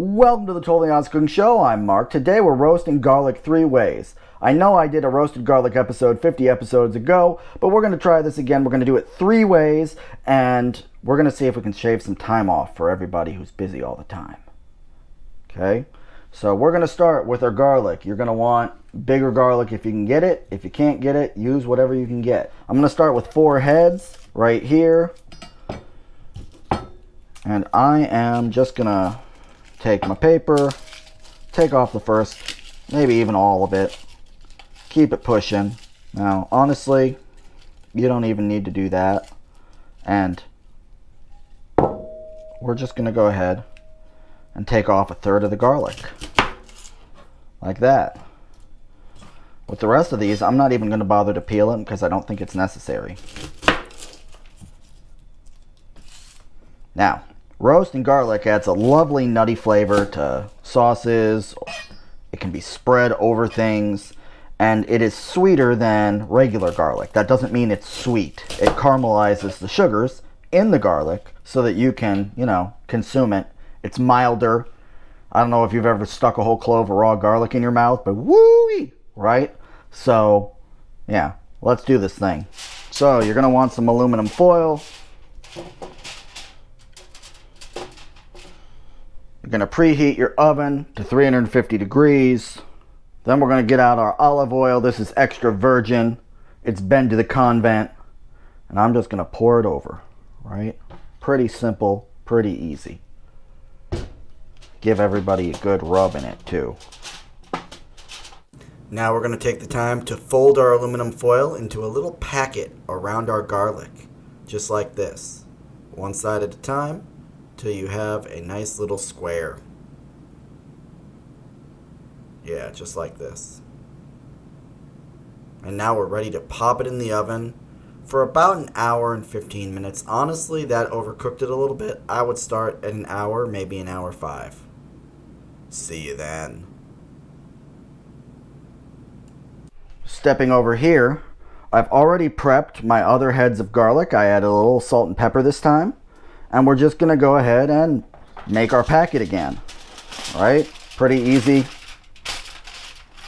Welcome to the Totally Honest Cooking Show. I'm Mark. Today we're roasting garlic 3 ways. I know I did a roasted garlic episode 50 episodes ago, but we're going to try this again. We're going to do it 3 ways, and we're going to see if we can shave some time off for everybody who's busy all the time. Okay? So we're going to start with our garlic. You're going to want bigger garlic if you can get it. If you can't get it, use whatever you can get. I'm going to start with 4 heads right here. And I am just going to take my paper, take off the first, maybe even all of it. Keep it pushing. Now, honestly, you don't even need to do that. And we're just going to go ahead and take off 1/3 of the garlic. Like that. With the rest of these, I'm not even going to bother to peel them because I don't think it's necessary. Now, roasting garlic adds a lovely nutty flavor to sauces. It can be spread over things, and it is sweeter than regular garlic. That doesn't mean it's sweet. It caramelizes the sugars in the garlic so that you can, consume it. It's milder. I don't know if you've ever stuck a whole clove of raw garlic in your mouth, but woo-wee, right? So, yeah, let's do this thing. So, you're going to want some aluminum foil. You're going to preheat your oven to 350 degrees. Then we're going to get out our olive oil. This is extra virgin. It's been to the convent. And I'm just going to pour it over, right? Pretty simple, pretty easy. Give everybody a good rub in it too. Now we're going to take the time to fold our aluminum foil into a little packet around our garlic. Just like this. One side at a time, till you have a nice little square. Yeah, just like this. And now we're ready to pop it in the oven for about 1 hour and 15 minutes. Honestly, that overcooked it a little bit. I would start at 1 hour, maybe 1 hour 5. See you then. Stepping over here, I've already prepped my other heads of garlic. I added a little salt and pepper this time. And we're just going to go ahead and make our packet again. All right? Pretty easy.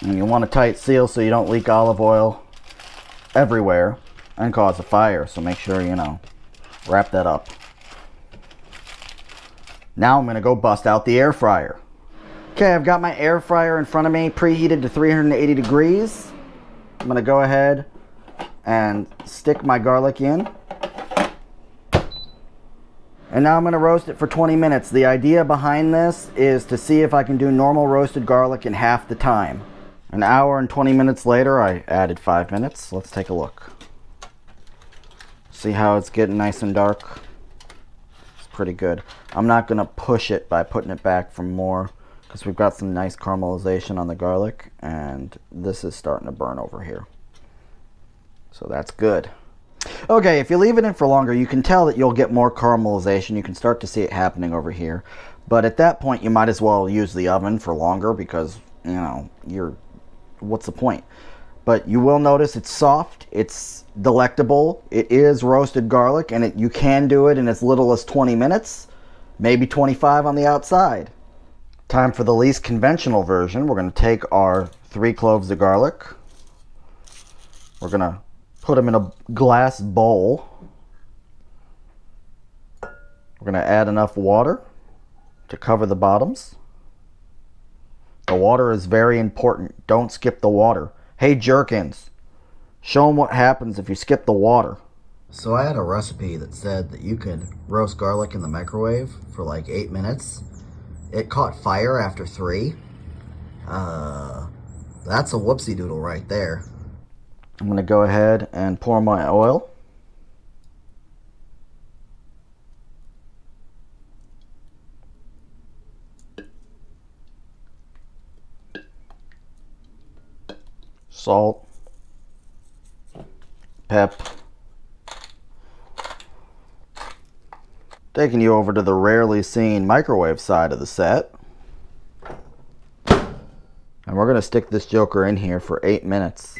And you want a tight seal so you don't leak olive oil everywhere and cause a fire. So make sure, wrap that up. Now I'm going to go bust out the air fryer. Okay, I've got my air fryer in front of me, preheated to 380 degrees. I'm going to go ahead and stick my garlic in. And now I'm going to roast it for 20 minutes. The idea behind this is to see if I can do normal roasted garlic in half the time. 1 hour and 20 minutes later, I added 5 minutes. Let's take a look. See how it's getting nice and dark? It's pretty good. I'm not going to push it by putting it back for more because we've got some nice caramelization on the garlic, and this is starting to burn over here. So that's good. Okay, if you leave it in for longer, you can tell that you'll get more caramelization. You can start to see it happening over here. But at that point, you might as well use the oven for longer because, what's the point? But you will notice it's soft, it's delectable, it is roasted garlic, and you can do it in as little as 20 minutes, maybe 25 on the outside. Time for the least conventional version. We're going to take our 3 cloves of garlic. We're going to put them in a glass bowl. We're going to add enough water to cover the bottoms. The water is very important. Don't skip the water. Hey, jerkins, show them what happens if you skip the water. So I had a recipe that said that you could roast garlic in the microwave for like 8 minutes. It caught fire after 3. That's a whoopsie doodle right there. I'm going to go ahead and pour my oil. Salt. Pep. Taking you over to the rarely seen microwave side of the set. And we're going to stick this joker in here for 8 minutes.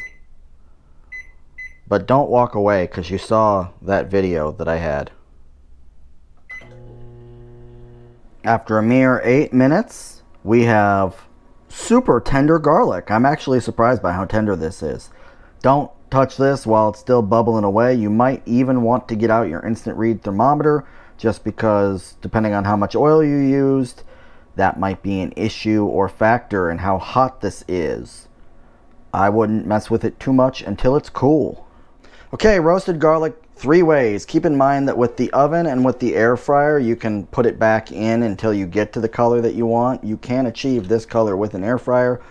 But don't walk away because you saw that video that I had. After a mere 8 minutes, we have super tender garlic. I'm actually surprised by how tender this is. Don't touch this while it's still bubbling away. You might even want to get out your instant read thermometer, just because depending on how much oil you used, that might be an issue or factor in how hot this is. I wouldn't mess with it too much until it's cool. Okay, roasted garlic 3 ways. Keep in mind that with the oven and with the air fryer, you can put it back in until you get to the color that you want. You can achieve this color with an air fryer.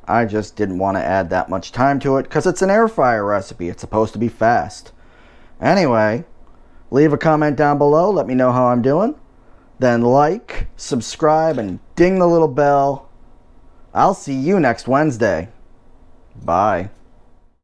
I just didn't want to add that much time to it because it's an air fryer recipe. It's supposed to be fast. Anyway, leave a comment down below. Let me know how I'm doing. Then like, subscribe, and ding the little bell. I'll see you next Wednesday. Bye.